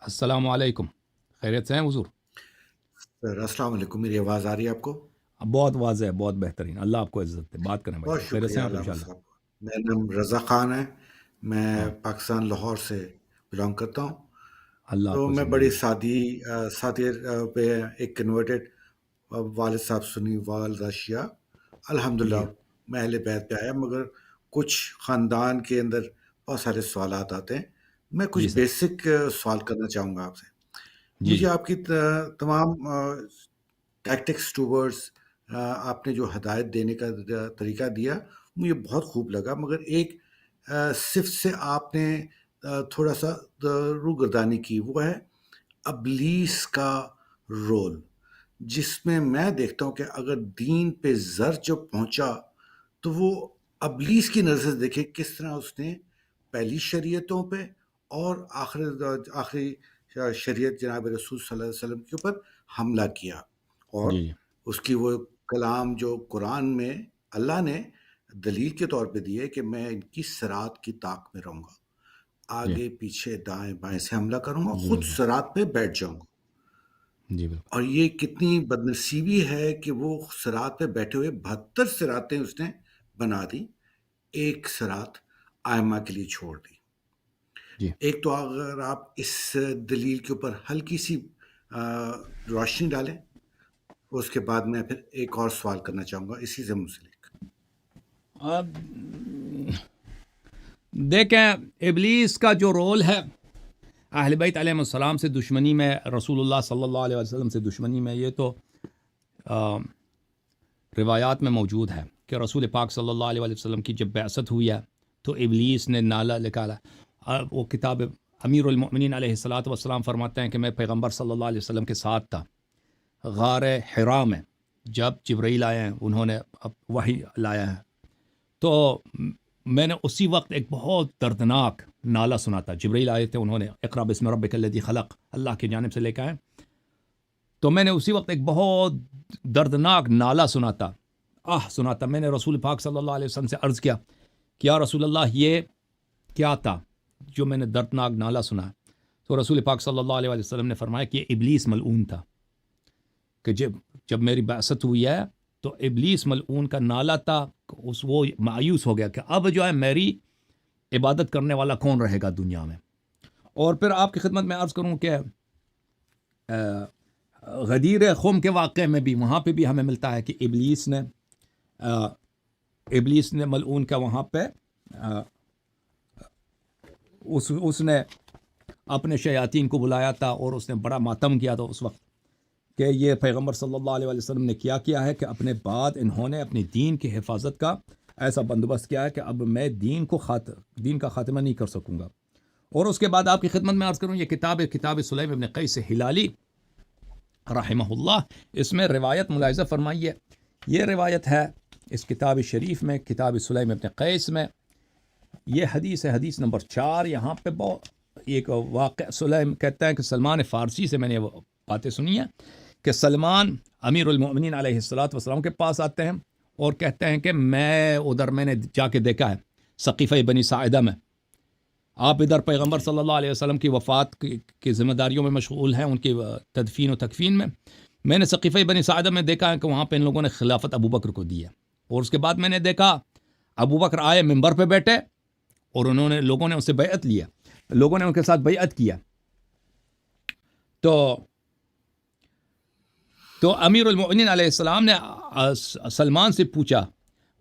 السلام علیکم، خیریت سے ہیں حضور؟ سر السلام علیکم، میری آواز آ رہی ہے آپ کو؟ بہت واضح ہے، بہت بہترین، اللہ آپ کو عزت دے، بات کریں بھائی بہت صاحب، خیریت سے شکریہ ہیں آپ علامہ انشاءاللہ؟ صاحب. میرا نام رضا خان ہے. میں ہاں، پاکستان لاہور سے بلانگ کرتا ہوں. اللہ آپ تو کو میں زندگی بڑی دے. سادی پہ ایک کنورٹڈ والد صاحب سنی، والدہ شیعہ. الحمدللہ جی میں اہل بیت پہ آیا، مگر کچھ خاندان کے اندر بہت سارے سوالات آتے ہیں. میں کچھ جی سر، بیسک سوال کرنا چاہوں گا آپ سے. جی مجھے جی آپ کی تمام ٹیکٹکس ٹوورڈز آپ نے جو ہدایت دینے کا طریقہ دیا مجھے بہت خوب لگا، مگر ایک صفت سے آپ نے تھوڑا سا روگردانی کی، وہ ہے ابلیس کا رول، جس میں دیکھتا ہوں کہ اگر دین پہ زر جو پہنچا تو وہ ابلیس کی نظر سے دیکھے کس طرح اس نے پہلی شریعتوں پہ اور آخری شریعت جناب رسول صلی اللہ علیہ وسلم کے اوپر حملہ کیا. اور جی جی اس کی وہ کلام جو قرآن میں اللہ نے دلیل کے طور پہ دی ہے کہ میں ان کی صراط کی طاق میں رہوں گا، جی آگے پیچھے دائیں بائیں سے حملہ کروں گا، جی خود بالکل، صراط پہ بیٹھ جاؤں گا. جی بالکل، اور یہ کتنی بدنصیبی ہے کہ وہ صراط پہ بیٹھے ہوئے 72 صراطیں اس نے بنا دی، ایک صراط آئمہ کے لیے چھوڑ دی. جی ایک تو اگر آپ اس دلیل کے اوپر ہلکی سی روشنی ڈالیں، اس کے بعد میں پھر ایک اور سوال کرنا چاہوں گا اسی سے منسلک. اب دیکھیں ابلیس کا جو رول ہے اہل بیت علیہ السلام سے دشمنی میں، رسول اللہ صلی اللہ علیہ وسلم سے دشمنی میں، یہ تو آ، روایات میں موجود ہے کہ رسول پاک صلی اللہ علیہ وسلم کی جب بعثت ہوئی ہے تو ابلیس نے نالا نکالا. وہ کتاب امیر المؤمنین علیہ الصلوۃ والسلام فرماتے ہیں کہ میں پیغمبر صلی اللہ علیہ وسلم کے ساتھ تھا غار حرا میں، جب جبرائیل آئے ہیں، انہوں نے وحی لایا ہے، تو میں نے اسی وقت ایک بہت دردناک نالا سنا تھا. جبرائیل آئے تھے، انہوں نے اقرا بسم ربک الذی خلق اللہ کی جانب سے لے کے آئے، تو میں نے اسی وقت ایک بہت دردناک نالا سنا تھا، سنا تھا. میں نے رسول پاک صلی اللہ علیہ وسلم سے عرض کیا کہ یا رسول اللہ یہ کیا تھا جو میں نے دردناک نالا سنا؟ تو رسول پاک صلی اللہ علیہ وسلم نے فرمایا کہ یہ ابلیس ملعون تھا، کہ جب میری بعثت ہوئی ہے تو ابلیس ملعون کا نالا تھا. وہ مایوس ہو گیا کہ اب جو ہے میری عبادت کرنے والا کون رہے گا دنیا میں. اور پھر آپ کی خدمت میں عرض کروں کہ غدیر خم کے واقعے میں بھی، وہاں پہ بھی ہمیں ملتا ہے کہ ابلیس نے ملعون کا وہاں پہ اس نے اپنے شیاطین کو بلایا تھا اور اس نے بڑا ماتم کیا تھا اس وقت کہ یہ پیغمبر صلی اللہ علیہ وسلم نے کیا ہے کہ اپنے بعد انہوں نے اپنی دین کی حفاظت کا ایسا بندوبست کیا ہے کہ اب میں دین کا خاتمہ نہیں کر سکوں گا. اور اس کے بعد آپ کی خدمت میں عرض کروں، یہ کتاب سلیم ابن قیس ہلالی رحمہ اللہ، اس میں روایت ملاحظہ فرمائیے. یہ روایت ہے اس کتاب شریف میں، کتاب سلیم ابن قیس میں. یہ حدیث ہے، حدیث نمبر 4. یہاں پہ ایک واقعہ، سلیم کہتا ہے کہ سلمان فارسی سے میں نے وہ باتیں سنی ہیں کہ سلمان امیر المؤمنین علیہ الصلوۃ والسلام کے پاس آتے ہیں اور کہتے ہیں کہ میں نے جا کے دیکھا ہے سقیفہ بنی ساعدہ میں، آپ ادھر پیغمبر صلی اللہ علیہ وسلم کی وفات کی ذمہ داریوں میں مشغول ہیں، ان کی تدفین و تکفین میں نے سقیفہ بنی ساعدہ میں دیکھا ہے کہ وہاں پہ ان لوگوں نے خلافت ابو بکر کو دی ہے. اور اس کے بعد میں نے دیکھا ابو بکر آئے، ممبر پہ بیٹھے اور لوگوں نے ان سے بیعت لیا، لوگوں نے ان کے ساتھ بیعت کیا. تو امیر المؤمنین علیہ السلام نے سلمان سے پوچھا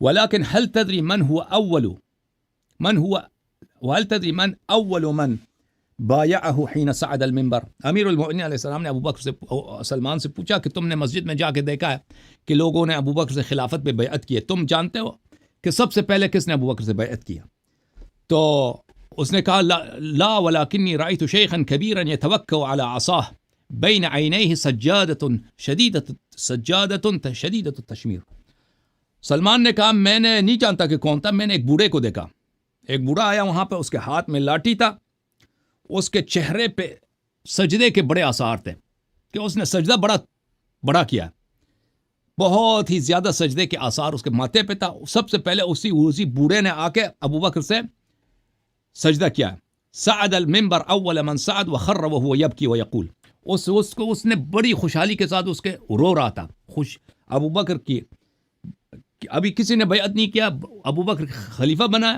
ولیکن هل تدری من اول من بایعه حین صعد المنبر. امیر المؤمنین علیہ السلام نے ابو بکر سے، سلمان سے پوچھا کہ تم نے مسجد میں جا کے دیکھا ہے کہ لوگوں نے ابو بکر سے خلافت پہ بیعت کی ہے، تم جانتے ہو کہ سب سے پہلے کس نے ابو بکر سے بیعت کیا؟ تو اس نے کہا لا ولکنی رأیت شیخا کبیرا یتوکأ علی عصاه بین عینیہ سجادۃ شدیدۃ التشمیر. سلمان نے کہا میں نے نہیں جانتا کہ کون تھا، میں نے ایک بوڑھے کو دیکھا، ایک بوڑھا آیا وہاں پہ، اس کے ہاتھ میں لاٹھی تھا، اس کے چہرے پہ سجدے کے بڑے آثار تھے کہ اس نے سجدہ بڑا کیا، بہت ہی زیادہ سجدے کے آثار اس کے ماتھے پہ تھا. سب سے پہلے اسی بوڑھے نے آ کے ابو بکر سے سجدہ کیا. صعد المنبر اول من صعد وخر وهو يبكي ويقول اس نے بڑی خوشحالی کے ساتھ اس کے رو رہا تھا. ابو بکر کی ابھی کسی نے بیعت نہیں کیا, ابو بکر خلیفہ بنا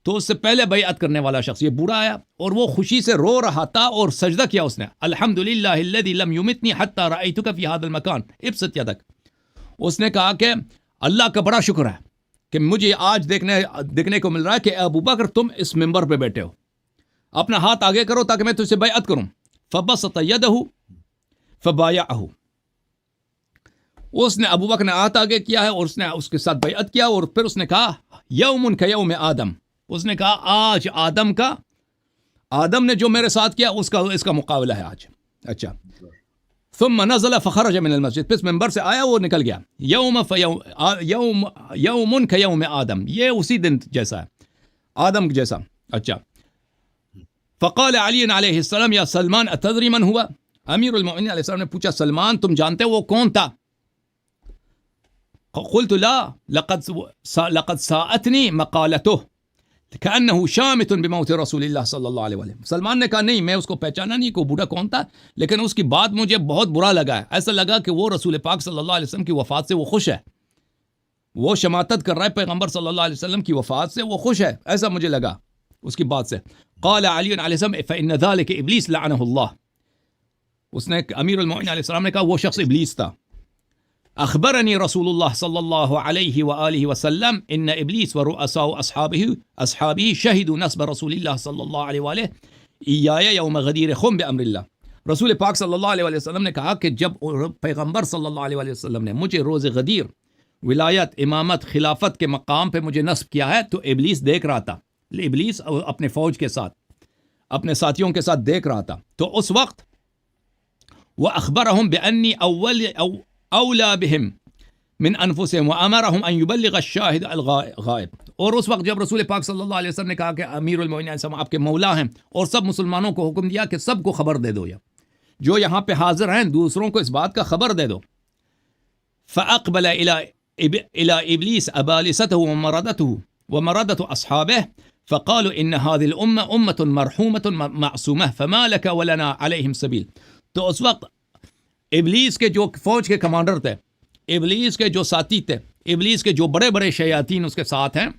تو اس سے پہلے بیعت کرنے والا شخص یہ بوڑھا آیا اور وہ خوشی سے رو رہا تھا اور سجدہ کیا اس نے, الحمدللہ الذی لم یمتنی حتی رأیتک فی هذا المکان ابسط یدک. اس نے کہا کہ اللہ کا بڑا شکر ہے کہ مجھے آج دیکھنے کو مل رہا ہے کہ ابو بکر تم اس منبر پہ بیٹھے ہو, اپنا ہاتھ آگے کرو تاکہ میں تجھ سے بیعت کروں. فبسط یدہ فبایعہ, اس نے ابو بکر نے ہاتھ آگے کیا ہے اور اس نے اس کے ساتھ بیعت کیا, اور پھر اس نے کہا یوم کیوم آدم, اس نے کہا آج آدم نے جو میرے ساتھ کیا اس کا مقابلہ ہے آج. اچھا, ثم نزل فخرج من المسجد, پھر منبر سے آیا وہ نکل گیا. یوم کیوم آدم, یہ اسی دن جیسا ہے, آدم جیسا. اچھا, فقال علی علیہ السلام یا سلمان اتدری من ہوا, امیر المؤمنین علیہ السلام نے پوچھا سلمان تم جانتے وہ کون تھا؟ قلت لا لقد ساءتنی مقالته كأنه شامت بموت رسول اللہ صلی اللہ علیہ وسلم. سلمان نے کہا نہیں میں اس کو پہچانا نہیں کہ بوڑھا کون تھا, لیکن اس کی بات مجھے بہت برا لگا ہے, ایسا لگا کہ وہ رسول پاک صلی اللہ علیہ وسلم کی وفات سے وہ خوش ہے, وہ شماتت کر رہا ہے پیغمبر صلی اللہ علیہ وسلم کی وفات سے وہ خوش ہے, ایسا مجھے لگا اس کی بات سے. قال علی علیہ السلام فإن ذلك ابلیس لعنه اللہ, اس نے امیر المؤمنین علیہ السلام نے کہا وہ شخص ابلیس تھا. اخبرنی رسول اللہ صلی اللہ علیہ وآلہ وسلم ان ابلیس ورؤساء اصحابہ شہدوا نصب رسول اللہ صلی اللہ علیہ وآلہ ایای یوم غدیر خم بامر اللہ. رسول پاک صلی اللہ علیہ وسلم نے کہا کہ جب پیغمبر صلی اللہ علیہ وسلم نے مجھے روز غدیر ولایت امامت خلافت کے مقام پہ مجھے نصب کیا ہے تو ابلیس دیکھ رہا تھا, ابلیس اپنے فوج کے ساتھ اپنے ساتھیوں کے ساتھ دیکھ رہا تھا. تو اس وقت وَأَخْبَرَهُمْ بِأَنِّي أَوْلَى بِهِمْ مِنْ أَنفُسِهِمْ وَأَمَرَهُمْ أَنْ يُبَلِّغَ الشَّاهِدَ الْغَائِبَ. اور اس وقت جب رسول پاک صلی اللہ علیہ وسلم نے کہا کہ امیر المؤمنین آپ کے مولا ہیں, اور سب مسلمانوں کو حکم دیا کہ سب کو خبر دے دو, یا جو یہاں پہ حاضر ہیں دوسروں کو اس بات کا خبر دے دو. فَأَقْبَلَ إِلَى إِبْلِيسَ أَبَالِسَتَهُ وَمَرَدَةُ أَصْحَابِهِ فَقَالُوا إِنَّ هَذِهِ الْأُمَّةُ أُمَّةٌ مَرْحُومَةٌ مَعْصُومَةٌ فَمَا لَكَ وَلَنَا عَلَيْهِمْ سَبِيلٌ. تو اس وقت ابلیس کے جو فوج کے کمانڈر تھے, ابلیس کے جو ساتھی تھے, ابلیس کے جو بڑے بڑے شیاطین اس کے ساتھ ہیں,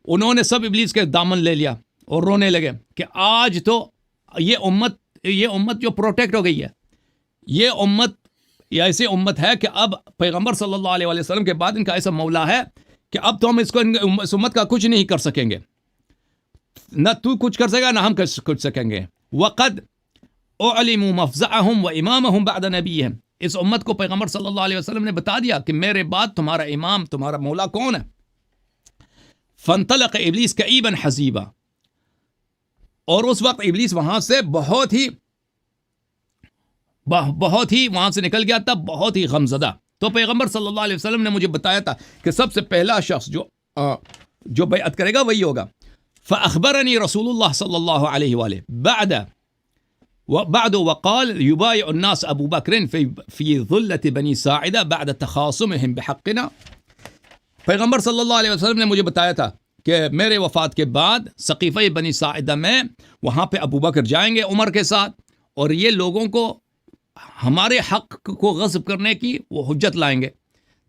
انہوں نے سب ابلیس کے دامن لے لیا اور رونے لگے کہ آج تو یہ امت جو پروٹیکٹ ہو گئی ہے, یہ امت یہ ایسی امت ہے کہ اب پیغمبر صلی اللہ علیہ وسلم کے بعد ان کا ایسا مولا ہے کہ اب تو ہم اس امت کا کچھ نہیں کر سکیں گے, نہ تو کچھ کر سکے گا نہ ہم کچھ سکیں گے. وقد اعلموا مفزعهم وامامهم بعد نبیہم, اس امت کو پیغمبر صلی اللہ علیہ وسلم نے بتا دیا کہ میرے بعد تمہارا امام تمہارا مولا کون ہے. فانطلق ابلیس کئیبا حزیبا, اور اس وقت ابلیس وہاں سے بہت ہی وہاں سے نکل گیا تھا, بہت ہی غمزدہ. تو پیغمبر صلی اللہ علیہ وسلم نے مجھے بتایا تھا کہ سب سے پہلا شخص جو بیعت کرے گا وہی ہوگا. فاخبرنی رسول اللہ صلی اللہ علیہ وآلہ بعد وقال يبايع الناس ابو بکر في ظلة بني ساعدة بعد تخاصمهم بحقنا. پیغمبر صلی اللہ علیہ وسلم نے مجھے بتایا تھا کہ میرے وفات کے بعد سقیفہ بنی ساعدہ میں وہاں پہ ابو بکر جائیں گے عمر کے ساتھ, اور یہ لوگوں کو ہمارے حق کو غصب کرنے کی وہ حجت لائیں گے,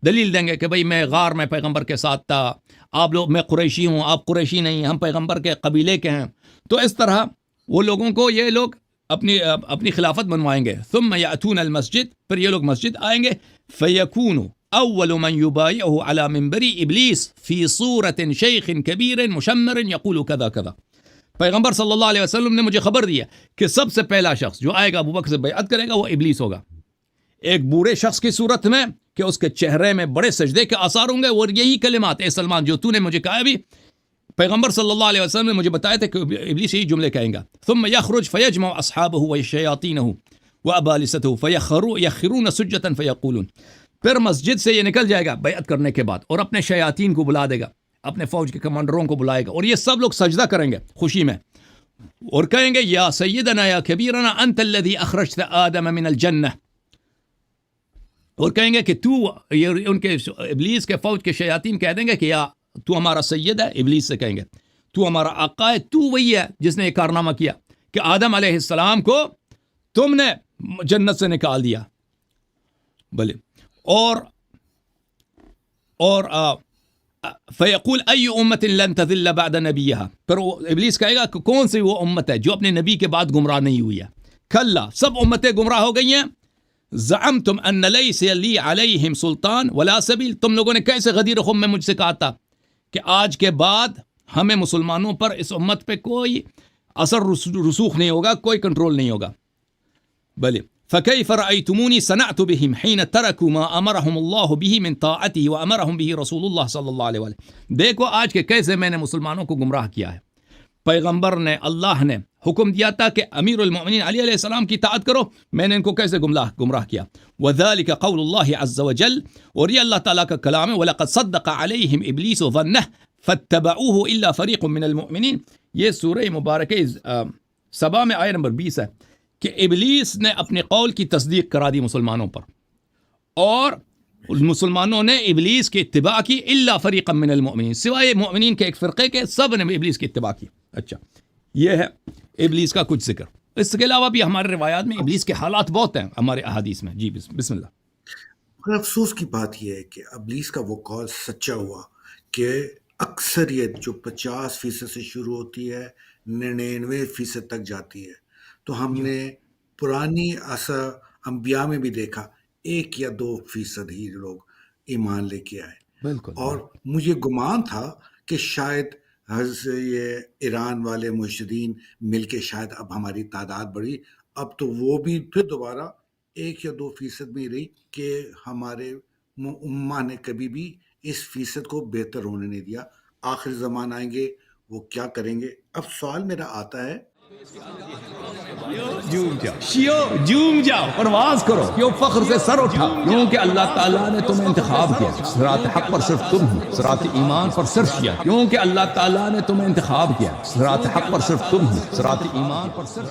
دلیل دیں گے کہ بھئی میں غار میں پیغمبر کے ساتھ تھا, آپ لوگ میں قریشی ہوں آپ قریشی نہیں, ہم پیغمبر کے قبیلے کے ہیں. تو اس طرح وہ لوگوں کو یہ لوگ اپنی خلافت بنوائیں گے. ثم یأتون المسجد, پھر یہ لوگ مسجد آئیں گے. فیکون اول من یبایعه على منبر ابلیس فی صورت شیخ کبیر مشمر یقول کذا کذا. پیغمبر صلی اللہ علیہ وسلم نے مجھے خبر دیا کہ سب سے پہلا شخص جو آئے گا ابو بکر سے بیعت کرے گا وہ ابلیس ہوگا, ایک بوڑھے شخص کی صورت میں کہ اس کے چہرے میں بڑے سجدے کے آثار ہوں گے, اور یہی کلمات اے سلمان جو تو نے مجھے کہا بھی پیغمبر صلی اللہ علیہ وسلم نے مجھے بتایا تھا کہ ابلیس یہی جملے کہیں گا. ثم یخرج فیجمع اصحابہ وشیاطینہ وابالسته فیخرون سجدا فیقولون. پھر مسجد سے یہ نکل جائے گا بیعت کرنے کے بعد اور اپنے شیاطین کو بلا دے گا, اپنے فوج کے کمانڈروں کو بلائے گا, اور یہ سب لوگ سجدہ کریں گے خوشی میں اور کہیں گے یا سیدنا یا کبیرنا انت الذی اخرجت آدم من الجنہ, اور کہیں گے کہ تو, ان کے ابلیس کے فوج کے شیاطین کہہ دیں گے کہ یا تو ہمارا سید ہے, ابلیس سے کہیں گے تو ہمارا آقا ہے، تو وہی ہے جس نے یہ کارنامہ کیا کہ آدم علیہ السلام کو تم نے جنت سے نکال دیا. بلے اور فیقول ای امت لن تذل بعد نبیہا، پھر وہ ابلیس کہے گا کہ کون سی وہ امت ہے جو اپنے نبی کے بعد گمراہ نہیں ہوئی ہے. کلا، سب امتیں گمراہ ہو گئی ہیں. زعمتم ان لیس لی علیہم سلطان ولا سبیل، تم لوگوں نے کیسے غدیر خم میں مجھ سے کہا تھا کہ آج کے بعد ہمیں مسلمانوں پر، اس امت پہ کوئی اثر رسوخ نہیں ہوگا، کوئی کنٹرول نہیں ہوگا. بلے فكيف رأيتموني صنعت بهم حين تركوا ما أمرهم الله به من طاعته وأمرهم به رسول الله صلی اللہ علیہ وسلم. دیکھو آج کے کیسے میں نے مسلمانوں کو گمراہ کیا ہے. پیغمبر نے، اللہ نے حکم دیا تھا کہ امیر المؤمنین علی علیہ السلام کی اطاعت کرو، میں نے ان کو کیسے گمراہ کیا. وذلك قول الله عز وجل، اور یہ اللہ تعالیٰ کا کلام ہے. وَلَقَدْ صَدَّقَ عَلَيْهِمْ إِبْلِيسُ ظَنَّهُ فَاتَّبَعُوهُ إِلَّا فَرِيقٌ مِّنَ الْمُؤْمِنِينَ. یہ سورہ مبارکہ سبا میں آیت نمبر 20 ہے کہ ابلیس نے اپنے قول کی تصدیق کرا دی مسلمانوں پر، اور مسلمانوں نے ابلیس کی اتباع کی. الا فریقا من المؤمنین، سوائے مؤمنین کے ایک فرقے کے، سب نے ابلیس کی اتباع کی. اچھا، یہ ہے ابلیس کا کچھ ذکر. اس کے علاوہ بھی ہمارے روایات میں ابلیس کے حالات بہت ہیں ہمارے احادیث میں. جی بسم اللہ. مگر افسوس کی بات یہ ہے کہ ابلیس کا وہ قول سچا ہوا کہ اکثریت جو 50% سے شروع ہوتی ہے 99% تک جاتی ہے. تو ہم نے پرانی انبیاء میں بھی دیکھا 1 یا 2% ہی لوگ ایمان لے کے آئے. بالکل. اور مجھے گمان تھا کہ شاید یہ ایران والے مرشدین مل کے شاید اب ہماری تعداد بڑھی. اب تو وہ بھی پھر دوبارہ 1 یا 2% میں رہی کہ ہمارے امہ نے کبھی بھی اس فیصد کو بہتر ہونے نہیں دیا. آخر زمان آئیں گے، وہ کیا کریں گے؟ اب سوال میرا آتا ہے، جوم جاؤ، پرواز کرو، کیوں فخر سے سر اٹھا، کیونکہ اللہ تعالیٰ نے تمہیں انتخاب کیا. صراط حق پر صرف تم ہو، صراط ایمان پر صرف کیا، کیونکہ اللہ تعالیٰ نے تمہیں انتخاب کیا. صراط حق پر صرف تم ہو، صراط ایمان پر صرف